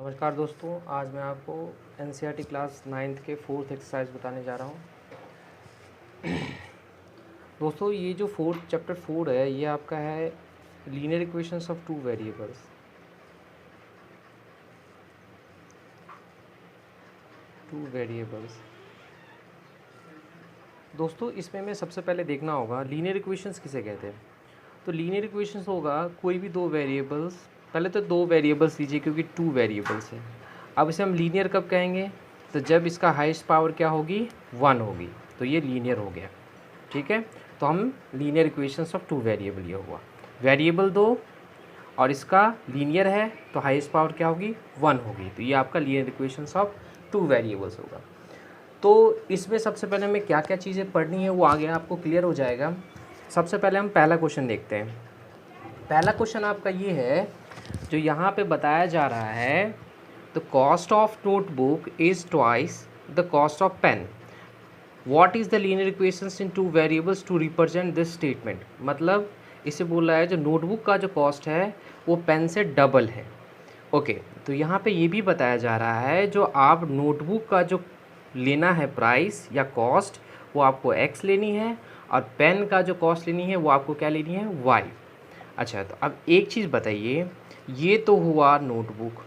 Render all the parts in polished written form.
नमस्कार दोस्तों, आज मैं आपको एनसीईआरटी क्लास 9th के 4th एक्सरसाइज बताने जा रहा हूँ। दोस्तों, ये जो चैप्टर 4 है, ये आपका है linear equations of two variables. दोस्तों, इसमें मैं सबसे पहले देखना होगा लीनियर इक्वेशंस किसे कहते हैं। तो लीनियर इक्वेशंस होगा कोई भी दो वेरिएबल्स, पहले तो दो वेरिएबल्स लीजिए क्योंकि टू वेरिएबल्स है। अब इसे हम लीनियर कब कहेंगे? तो जब इसका हाईएस्ट पावर क्या होगी? 1 होगी, तो ये लीनियर हो गया। ठीक है, तो हम linear equations of two variable ये हुआ। वेरिएबल दो और इसका लीनियर है तो हाईएस्ट पावर क्या होगी? 1 होगी, तो ये आपका linear equations of two variables होगा। तो इसमें सबसे पहले हमें क्या क्या चीज़ें पढ़नी है वो आगे आपको क्लियर हो जाएगा। सबसे पहले हम पहला क्वेश्चन देखते हैं। पहला क्वेश्चन आपका ये है जो यहाँ पे बताया जा रहा है, the cost of notebook is twice the cost of pen. What is the linear equations in two variables to represent this statement. मतलब इसे बोल रहा है जो नोटबुक का जो कॉस्ट है वो पेन से डबल है। ओके, तो यहाँ पे ये भी बताया जा रहा है जो आप नोटबुक का जो लेना है प्राइस या कॉस्ट वो आपको एक्स लेनी है और पेन का जो कॉस्ट लेनी है वो आपको क्या लेनी है? वाई। अच्छा, तो अब एक चीज़ बताइए, ये तो हुआ नोटबुक,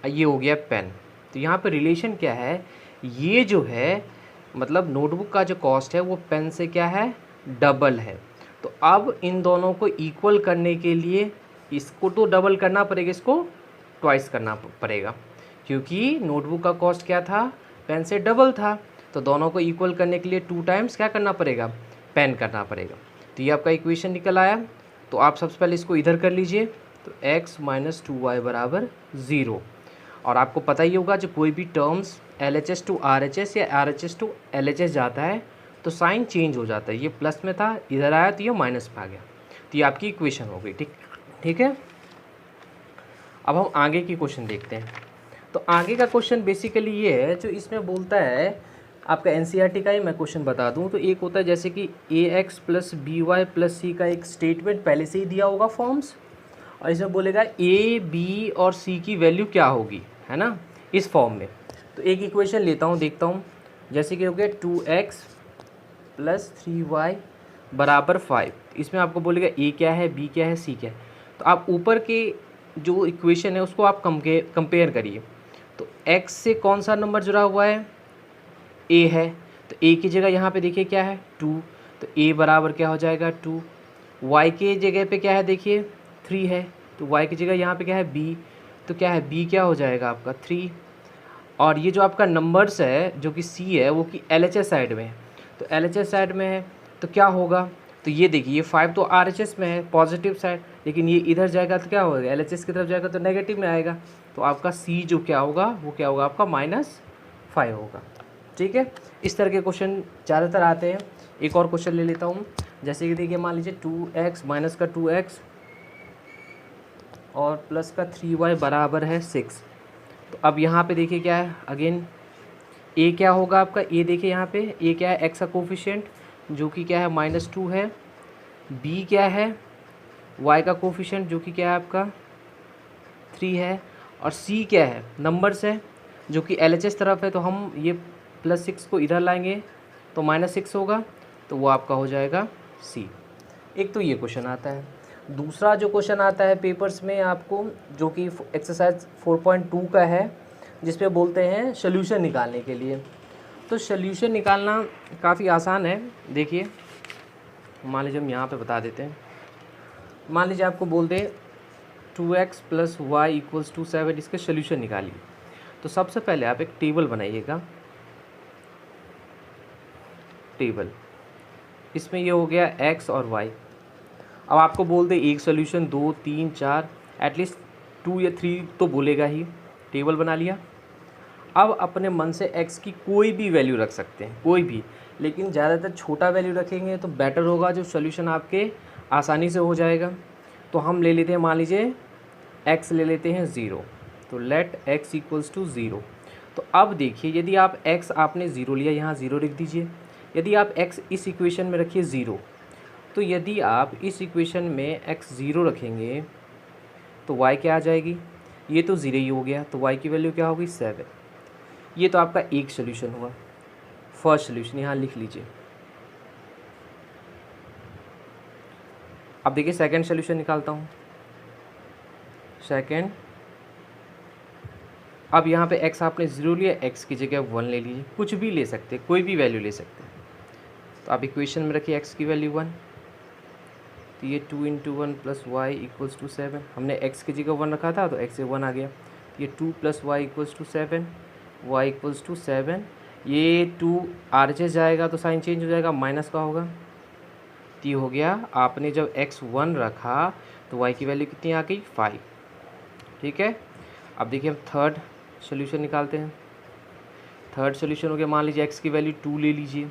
ये हो गया पेन। तो यहाँ पे रिलेशन क्या है? ये जो है मतलब नोटबुक का जो कॉस्ट है वो पेन से क्या है? डबल है। तो अब इन दोनों को इक्वल करने के लिए इसको तो डबल करना पड़ेगा, इसको ट्वाइस करना पड़ेगा, क्योंकि नोटबुक का कॉस्ट क्या था? पेन से डबल था। तो दोनों को इक्वल करने के लिए 2 टाइम्स क्या करना पड़ेगा? पेन करना पड़ेगा। तो ये आपका इक्वेशन निकल आया। तो आप सबसे पहले इसको इधर कर लीजिए, तो x - 2y बराबर 0। और आपको पता ही होगा जो कोई भी टर्म्स LHS टू RHS या RHS टू LHS जाता है तो साइन चेंज हो जाता है। ये प्लस में था, इधर आया तो ये माइनस में आ गया। तो ये आपकी इक्वेशन हो गई। ठीक है, अब हम आगे की क्वेश्चन देखते हैं। तो आगे का क्वेश्चन बेसिकली ये है जो इसमें बोलता है, आपका एनसीईआरटी का ही मैं क्वेश्चन बता दूं। तो एक होता है जैसे कि ax + by + c का एक स्टेटमेंट पहले से ही दिया होगा फॉर्म्स, और इसमें बोलेगा a, b और c की वैल्यू क्या होगी, है ना, इस फॉर्म में। तो एक इक्वेशन लेता हूँ, देखता हूँ। जैसे कि हो गया 2x + 3y बराबर 5। इसमें आपको बोलेगा a क्या है, b क्या है, c क्या है। तो आप ऊपर के जो इक्वेशन है उसको आप कंपेयर करिए। तो x से कौन सा नंबर जुड़ा हुआ है? a है, तो a की जगह यहाँ पे देखिए क्या है? 2। तो a बराबर क्या हो जाएगा? 2। y के जगह पे क्या है? देखिए 3 है, तो y की जगह यहाँ पे क्या है? b। तो क्या है? b क्या हो जाएगा आपका? 3। और ये जो आपका नंबर्स है जो कि c है वो कि LHS साइड में है, तो LHS साइड में है तो क्या होगा? तो ये देखिए, ये 5 तो RHS में है, पॉजिटिव साइड, लेकिन ये इधर जाएगा तो क्या होगा? LHS की तरफ जाएगा तो नेगेटिव में आएगा। तो आपका c जो क्या होगा वो क्या होगा? आपका -5 होगा। ठीक है, इस तरह के क्वेश्चन ज़्यादातर आते हैं। एक और क्वेश्चन ले लेता हूँ। जैसे कि देखिए, मान लीजिए 2x - का 2x और प्लस का 3y बराबर है 6। तो अब यहाँ पे देखिए क्या है? अगेन a क्या होगा आपका? a देखिए यहाँ पे a क्या है? x का कोफिशिएंट जो कि क्या है? -2 है। b क्या है? y का कोफिशिएंट जो कि क्या है आपका? 3 है। और c क्या है? नंबर्स है जो कि LHS तरफ है, तो हम ये +6 को इधर लाएंगे तो -6 होगा, तो वो आपका हो जाएगा c। एक तो ये क्वेश्चन आता है। दूसरा जो क्वेश्चन आता है पेपर्स में आपको, जो कि एक्सरसाइज 4.2 का है, जिस पे बोलते हैं सोल्यूशन निकालने के लिए। तो सोल्यूशन निकालना काफ़ी आसान है। देखिए, मान लीजिए हम यहाँ पे बता देते हैं। मान लीजिए आपको बोल दे 2x + y = 7, इसके सोल्यूशन निकालिए। तो सबसे पहले आप एक टेबल बनाइएगा। टेबल, इसमें ये हो गया x और y। अब आपको बोल दे एक सोल्यूशन, 2, 3, 4, एटलीस्ट 2 या 3 तो बोलेगा ही। टेबल बना लिया। अब अपने मन से x की कोई भी वैल्यू रख सकते हैं, कोई भी, लेकिन ज़्यादातर छोटा वैल्यू रखेंगे तो बेटर होगा, जो सोल्यूशन आपके आसानी से हो जाएगा। तो हम ले लेते हैं, मान लीजिए x ले लेते हैं 0। तो लेट x = 0। तो अब देखिए, यदि आप x आपने 0 लिया, यहाँ 0 लिख दीजिए। यदि आप x इस इक्वेशन में रखिए 0, तो यदि आप इस इक्वेशन में x 0 रखेंगे तो y क्या आ जाएगी? ये तो 0 ही हो गया, तो y की वैल्यू क्या होगी 7। ये तो आपका एक सोल्यूशन हुआ, फर्स्ट सोल्यूशन, यहाँ लिख लीजिए। अब देखिए सेकंड सोल्यूशन निकालता हूँ। सेकंड, अब यहाँ पे x आपने 0 लिया, x की जगह 1 ले लीजिए, कुछ भी ले सकते हैं, कोई भी वैल्यू ले सकते हैं। तो आप इक्वेशन में रखिए x की वैल्यू 1, तो ये 2 × 1 + y = 7। हमने x की जगह 1 रखा था तो x से 1 आ गया। ये 2 + y = 7, y = 7। ये 2 RHS जाएगा तो साइन चेंज हो जाएगा, माइनस का होगा। तो ये हो गया, आपने जब x 1 रखा तो y की वैल्यू कितनी आ गई 5। ठीक है, अब देखिए हम थर्ड सोल्यूशन निकालते हैं। थर्ड सोल्यूशन हो गया, मान लीजिए x की वैल्यू 2 ले लीजिए,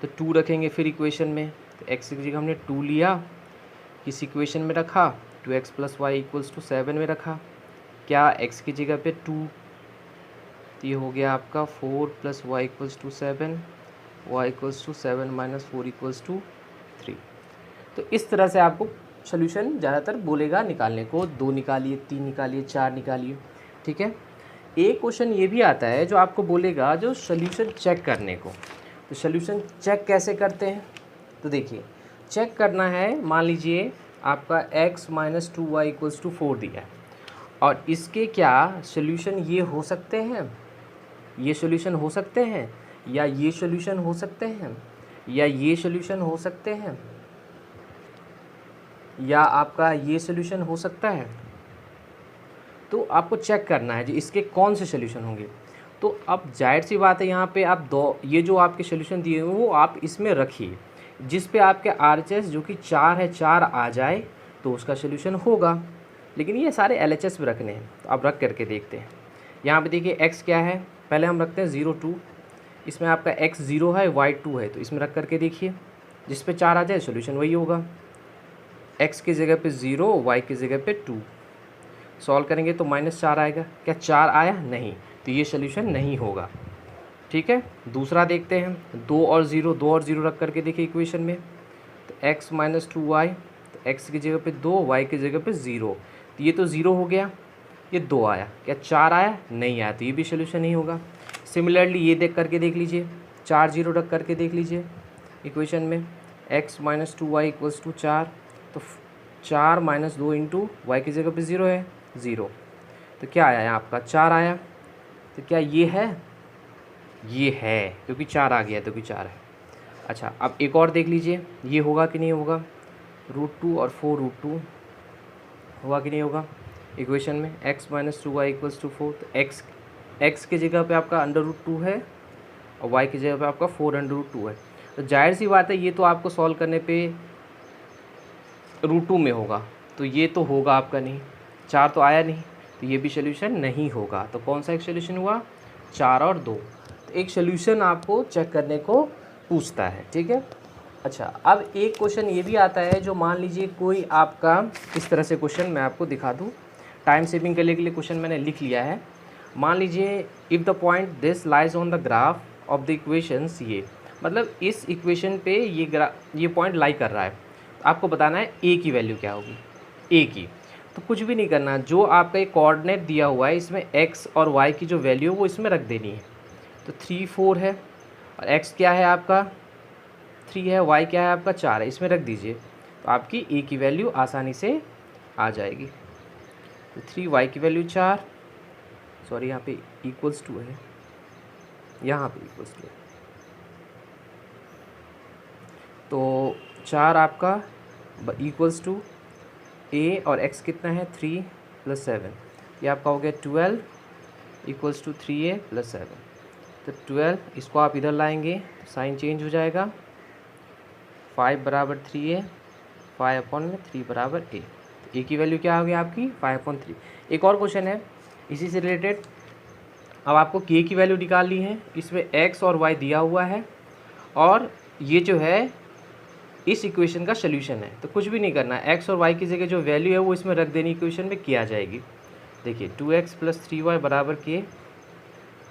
तो 2 रखेंगे फिर इक्वेशन में, तो x की जगह हमने 2 लिया, इस इक्वेशन में रखा, 2x + y = 7 में रखा, क्या x की जगह पे 2, तो ये हो गया आपका 4 + y = 7, y = 7 - 4 = 3। तो इस तरह से आपको सोल्यूशन ज़्यादातर बोलेगा निकालने को, 2 निकालिए, 3 निकालिए, 4 निकालिए। ठीक है, एक क्वेश्चन ये भी आता है जो आपको बोलेगा जो सोल्यूशन चेक करने को। तो सोल्यूशन चेक कैसे करते हैं, तो देखिए चेक करना है, मान लीजिए आपका x - 2y = 4 दिया है, और इसके क्या सोल्यूशन ये हो सकते हैं, ये सोल्यूशन हो सकते हैं, या ये सोल्यूशन हो सकते हैं, या ये सोल्यूशन हो सकते हैं, या आपका ये सोल्यूशन हो सकता है। तो आपको चेक करना है जी इसके कौन से सोल्यूशन होंगे। तो अब जाहिर सी बात है, यहाँ पे आप ये जो आपके सोल्यूशन दिए हुए वो आप इसमें रखिए, जिस पे आपके RHS जो कि 4 है 4 आ जाए तो उसका सोल्यूशन होगा। लेकिन ये सारे LHS पे रखने हैं, तो आप रख करके देखते हैं। यहाँ पे देखिए x क्या है, पहले हम रखते हैं 0 2, इसमें आपका x 0 है, y 2 है, तो इसमें रख करके देखिए, जिस पे 4 आ जाए सोल्यूशन वही होगा। x की जगह पे 0, y की जगह पे 2, सॉल्व करेंगे तो -4 आएगा। क्या 4 आया? नहीं, तो ये सोल्यूशन नहीं होगा। ठीक है, दूसरा देखते हैं, 2 और 0 रख करके देखिए इक्वेशन में, तो x - 2y, तो x की जगह पे 2, y की जगह पे 0, तो ये तो 0 हो गया, ये 2 आया। क्या 4 आया? नहीं आया, तो ये भी सोल्यूशन नहीं होगा। सिमिलरली ये देख करके देख लीजिए, 4 0 रख करके देख लीजिए इक्वेशन में, x - 2y = 4, तो 4 - 2 × y की जगह पे 0 है, 0, तो क्या आया आपका 4 आया। तो क्या ये है? ये है, क्योंकि 4 आ गया तो कि 4 है। अच्छा, अब एक और देख लीजिए, ये होगा कि नहीं होगा, √2 और 4√2 होगा कि नहीं होगा इक्वेशन में, x - 2y = 4, तो x की जगह पे आपका √2 है और y की जगह पे आपका 4√2 है। तो जाहिर सी बात है ये तो आपको सॉल्व करने पे √2 में होगा, तो ये तो होगा आपका नहीं, 4 तो आया नहीं, तो ये भी सोल्यूशन नहीं होगा। तो कौन सा एक सोल्यूशन हुआ, 4 और 2। तो एक सोल्यूशन आपको चेक करने को पूछता है। ठीक है, अच्छा, अब एक क्वेश्चन ये भी आता है जो मान लीजिए कोई आपका इस तरह से क्वेश्चन मैं आपको दिखा दूँ, टाइम सेविंग के लिए क्वेश्चन मैंने लिख लिया है। मान लीजिए if the point this lies on the graph of the equations, ये मतलब इस इक्वेशन पे ये पॉइंट लाई कर रहा है, तो आपको बताना है ए की वैल्यू क्या होगी, ए की। तो कुछ भी नहीं करना, जो आपका एक कोऑर्डिनेट दिया हुआ है इसमें एक्स और वाई की जो वैल्यू है वो इसमें रख देनी है। तो 3 4 है, और एक्स क्या है आपका 3 है, वाई क्या है आपका 4 है, इसमें रख दीजिए, तो आपकी ए की वैल्यू आसानी से आ जाएगी। तो 3 वाई की वैल्यू 4, सॉरी यहाँ पे =2 है, यहाँ पे =2 है, तो 4 आपका =, ए और एक्स कितना है 3 + 7, ये आपका हो गया 12 = 3a + 7। तो 12 इसको आप इधर लाएंगे तो साइन चेंज हो जाएगा, 5 = 3a, 5/3 = a। तो a की वैल्यू क्या होगी आपकी 5/3। एक और क्वेश्चन है इसी से रिलेटेड, अब आपको k की वैल्यू निकालनी है, इसमें x और y दिया हुआ है, और ये जो है इस इक्वेशन का सोल्यूशन है। तो कुछ भी नहीं करना, x और y की जगह जो वैल्यू है वो इसमें रख देनी, इक्वेशन में किया जाएगी। देखिए 2x + 3y = k,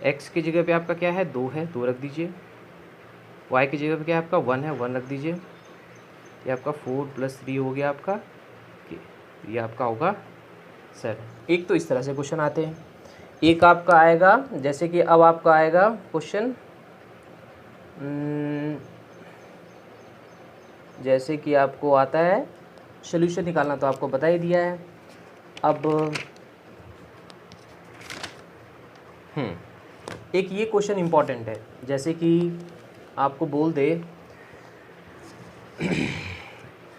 x की जगह पे आपका क्या है 2 है, 2 रख दीजिए, y की जगह पे क्या है आपका 1 है, 1 रख दीजिए, ये आपका 4 + 3 हो गया आपका k, ये आपका होगा सर एक तो इस तरह से क्वेश्चन आते हैं, एक आपका आएगा जैसे कि अब आपका आएगा क्वेश्चन जैसे कि आपको आता है सोल्यूशन निकालना, तो आपको बता ही दिया है। अब एक ये क्वेश्चन इम्पॉर्टेंट है, जैसे कि आपको बोल दे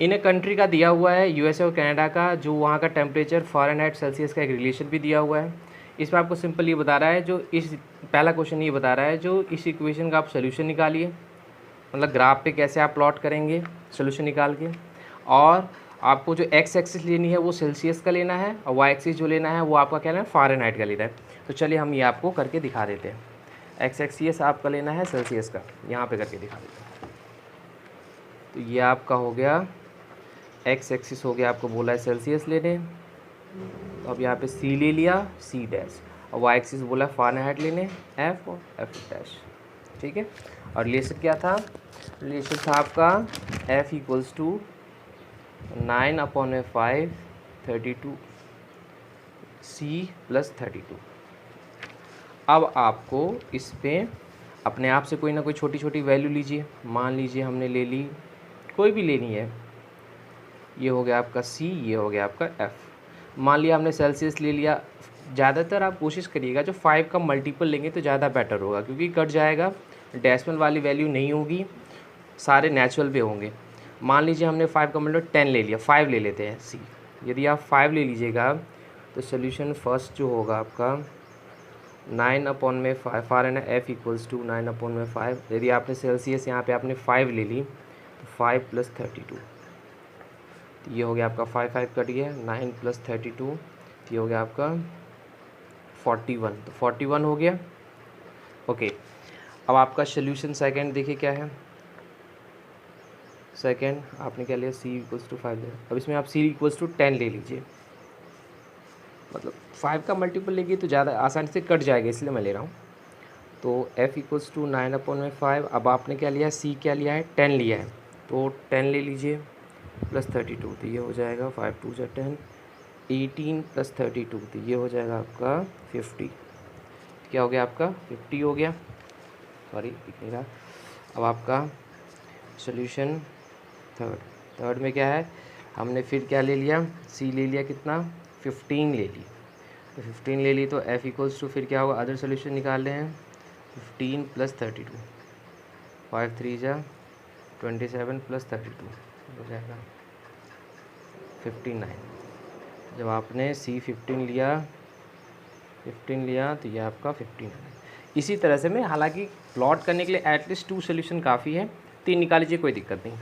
इन ए कंट्री का दिया हुआ है यूएसए और कनाडा का, जो वहाँ का टेम्परेचर फ़ारेनहाइट सेल्सियस का एक रिलेशन भी दिया हुआ है। इसमें आपको सिंपल ये बता रहा है, जो इस पहला क्वेश्चन ये बता रहा है जो इस इक्वेशन का आप सोल्यूशन निकालिए, मतलब ग्राफ पे कैसे आप प्लॉट करेंगे सोल्यूशन निकाल के, और आपको जो एक्स एक्सिस लेनी है वो सेल्सियस का लेना है और वाई एक्सिस जो लेना है वो आपका क्या लेना है फ़ारेनहाइट का लेना है। तो चलिए हम ये आपको करके दिखा देते हैं। एक्स एक्सिस आपका लेना है सेल्सियस का, यहाँ पे करके दिखा देते हैं। तो ये आपका हो गया एक्स एक्सिस हो गया, आपको बोला है सेल्सियस लेने, तो अब यहाँ पे सी ले लिया सी डैश, और वाई एक्सिस बोला फ़ारेनहाइट लेने एफ और एफ डैश, ठीक है। और रिलेशन क्या था, रिलेशन था आपका F equals to 9/5 32 C plus 32। अब आपको इस पर अपने आप से कोई ना कोई छोटी छोटी वैल्यू लीजिए, मान लीजिए हमने ले ली, कोई भी लेनी है, ये हो गया आपका सी, ये हो गया आपका एफ। मान लिया हमने सेल्सियस ले लिया, ज़्यादातर आप कोशिश करिएगा जो 5 का मल्टीपल लेंगे तो ज़्यादा बेटर होगा, क्योंकि कट जाएगा, डेसिमल वाली वैल्यू नहीं होगी, सारे नेचुरल पे होंगे। मान लीजिए हमने 5 का मल्टीपल 10 ले लिया, 5 ले लेते हैं सी। यदि आप 5 ले लीजिएगा तो सोल्यूशन फर्स्ट जो होगा आपका 9/5 फ़ारेनहाइट एफ इक्वल्स टू 9/5। यदि आपने सेल्सियस यहाँ पे आपने 5 ले ली तो 5 + 32, तो ये हो गया आपका 5 कट गया, 9 + 32, ये हो गया आपका 41, तो 41 हो गया। ओके, अब आपका सोल्यूशन सेकंड देखिए क्या है। सेकंड आपने क्या लिया, सी इक्वल्स टू 5 लिया। अब इसमें आप सी इक्वल्स टू 10 ले लीजिए, मतलब 5 का मल्टीपल लेंगे तो ज़्यादा आसानी से कट जाएगा, इसलिए मैं ले रहा हूँ। तो f इक्वल्स टू 9/5। अब आपने क्या लिया है, सी क्या लिया है 10 लिया है, तो 10 ले लीजिए प्लस 32, तो ये हो जाएगा 5 × 2 = 10, 18 + 32, तो ये हो जाएगा आपका 50। क्या हो गया आपका 50 हो गया, सॉरी दिख नहीं रहा। अब आपका सोल्यूशन थर्ड में क्या है, हमने फिर क्या ले लिया, सी ले लिया, कितना 15 ले ली, तो 15 ले ली, तो f इक्वल्स टू फिर क्या होगा, अदर सोल्यूशन निकाल रहे हैं 15 + 32, 5 × 3 = 27 + 32 हो जाएगा 59। जब आपने सी 15 लिया तो ये आपका 15। इसी तरह से मैं, हालांकि प्लॉट करने के लिए एटलीस्ट 2 सोल्यूशन काफ़ी है, 3 निकाल लीजिए कोई दिक्कत नहीं।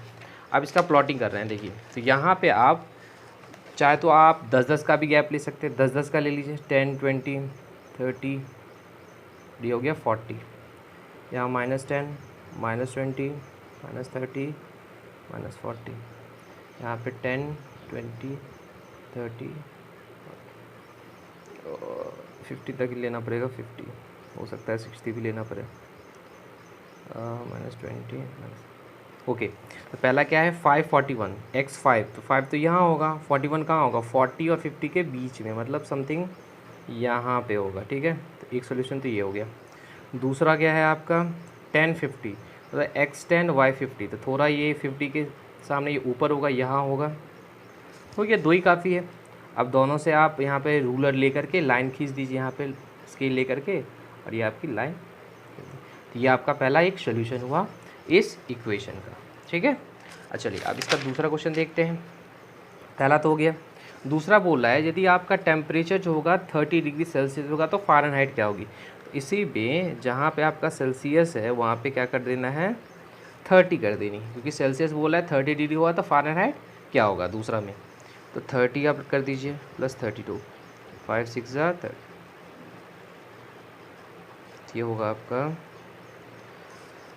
अब इसका प्लॉटिंग कर रहे हैं, देखिए तो यहाँ पे आप चाहे तो आप 10-10 का भी गैप ले सकते हैं, 10-10 का ले लीजिए, 10 20 30, ये हो गया 40, यहाँ -10 -20 -30 -40, यहाँ पे 10 20 30 50 तक लेना पड़ेगा, 50 हो सकता है 60 भी लेना पड़े, -20 ओके। तो पहला क्या है 541 x5, तो 5 तो यहाँ होगा, 41 कहाँ होगा, 40 और 50 के बीच में, मतलब समथिंग यहाँ पे होगा, ठीक है। तो एक सोल्यूशन तो ये हो गया। दूसरा क्या है आपका 1050, मतलब x10 y50, तो थोड़ा ये 50 के सामने ये ऊपर होगा, यहाँ होगा, हो गया, 2 ही काफ़ी है। अब दोनों से आप यहाँ पे रूलर लेकर के लाइन खींच दीजिए, यहाँ पे स्केल लेकर के, और ये आपकी लाइन, तो ये आपका पहला एक सोल्यूशन हुआ इस इक्वेशन का, ठीक है। अच्छा चलिए अब इसका दूसरा क्वेश्चन देखते हैं। पहला तो हो गया, दूसरा बोल रहा है यदि आपका टेम्परेचर जो होगा 30 डिग्री सेल्सियस होगा तो फ़ारेनहाइट क्या होगी। तो इसी में जहाँ पे आपका सेल्सियस है वहाँ पे क्या कर देना है 30 कर देनी, क्योंकि सेल्सियस बोला है 30 डिग्री हुआ तो फ़ारेनहाइट क्या होगा दूसरा में, तो 30 आप कर दीजिए प्लस 32, 5 6 30, ये होगा आपका।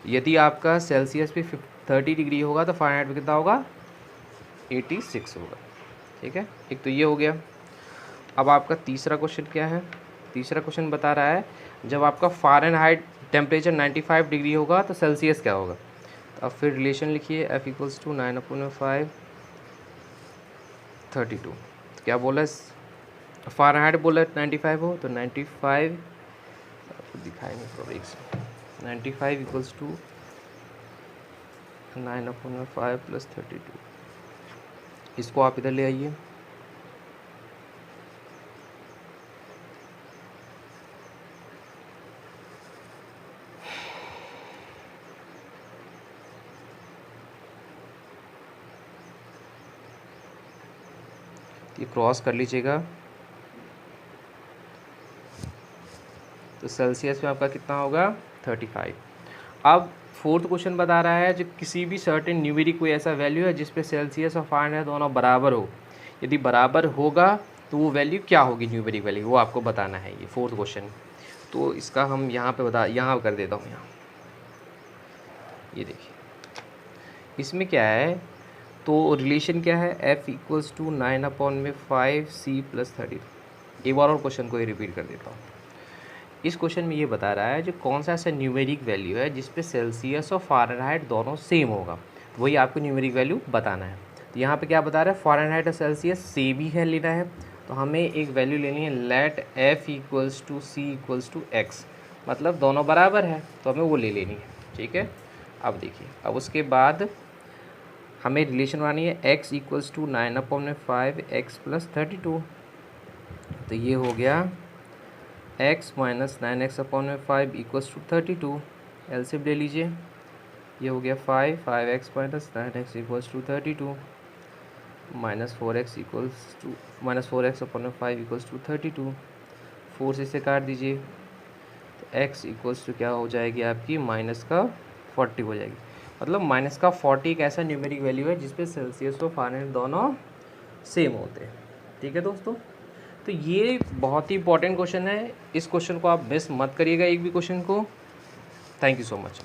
यदि आपका सेल्सियस पे 30 डिग्री होगा तो फ़ारेनहाइट में कितना होगा 86 होगा, ठीक है। एक तो ये हो गया। अब आपका तीसरा क्वेश्चन क्या है, तीसरा क्वेश्चन बता रहा है जब आपका फ़ारेनहाइट टेम्परेचर 95 डिग्री होगा तो सेल्सियस क्या होगा। तो अब फिर रिलेशन लिखिए, f इक्वल्स टू 9/5 32, तो क्या बोला फ़ारेनहाइट बोला 95 हो तो 95 आपको दिखाई नहीं पड़ रही से 95 इक्वल्स टू 9/5 + 32। इसको आप इधर ले आइए। ये क्रॉस कर लीजिएगा तो सेल्सियस में आपका कितना होगा 35। अब फोर्थ क्वेश्चन बता रहा है जो किसी भी सर्टेन न्यूमेरिक कोई ऐसा वैल्यू है जिस पे सेल्सियस और फ़ारेनहाइट दोनों बराबर हो, यदि बराबर होगा तो वो वैल्यू क्या होगी न्यूमेरिक वैल्यू, वो आपको बताना है। ये फोर्थ क्वेश्चन, तो इसका हम यहाँ पे यहाँ कर देता हूँ। यहाँ ये देखिए इसमें क्या है, तो रिलेशन क्या है, f इक्वल्स टू 9/5c + 30। एक बार और क्वेश्चन को रिपीट कर देता हूँ। इस क्वेश्चन में ये बता रहा है जो कौन सा ऐसा न्यूमेरिक वैल्यू है जिस पे सेल्सियस और फ़ारेनहाइट दोनों सेम होगा, तो वही आपको न्यूमेरिक वैल्यू बताना है। तो यहाँ पे क्या बता रहा है, फ़ारेनहाइट और सेल्सियस सेम ही है लेना है, तो हमें एक वैल्यू लेनी है let f equals to c equals to x, मतलब दोनों बराबर है तो हमें वो ले लेनी है। ठीक है, अब देखिए, अब उसके बाद हमें रिलेशन बनानी है x इक्वल्स टू 9/5 x + 32। तो ये हो गया x - 9x/5 equals to 32। LCM ले लीजिए, ये हो गया 5x - 9x equals to 32 -4x equals to -4x/5 equals to 32। 4 से इसे काट दीजिए तो x इक्वल्स टू क्या हो जाएगी आपकी -40 हो जाएगी। मतलब -40 एक ऐसा न्यूमेरिक वैल्यू है जिसपे सेल्सियस और फ़ारेनहाइट दोनों सेम होते हैं। ठीक है दोस्तों, तो ये बहुत ही इंपॉर्टेंट क्वेश्चन है, इस क्वेश्चन को आप मिस मत करिएगा एक भी क्वेश्चन को। Thank you so much.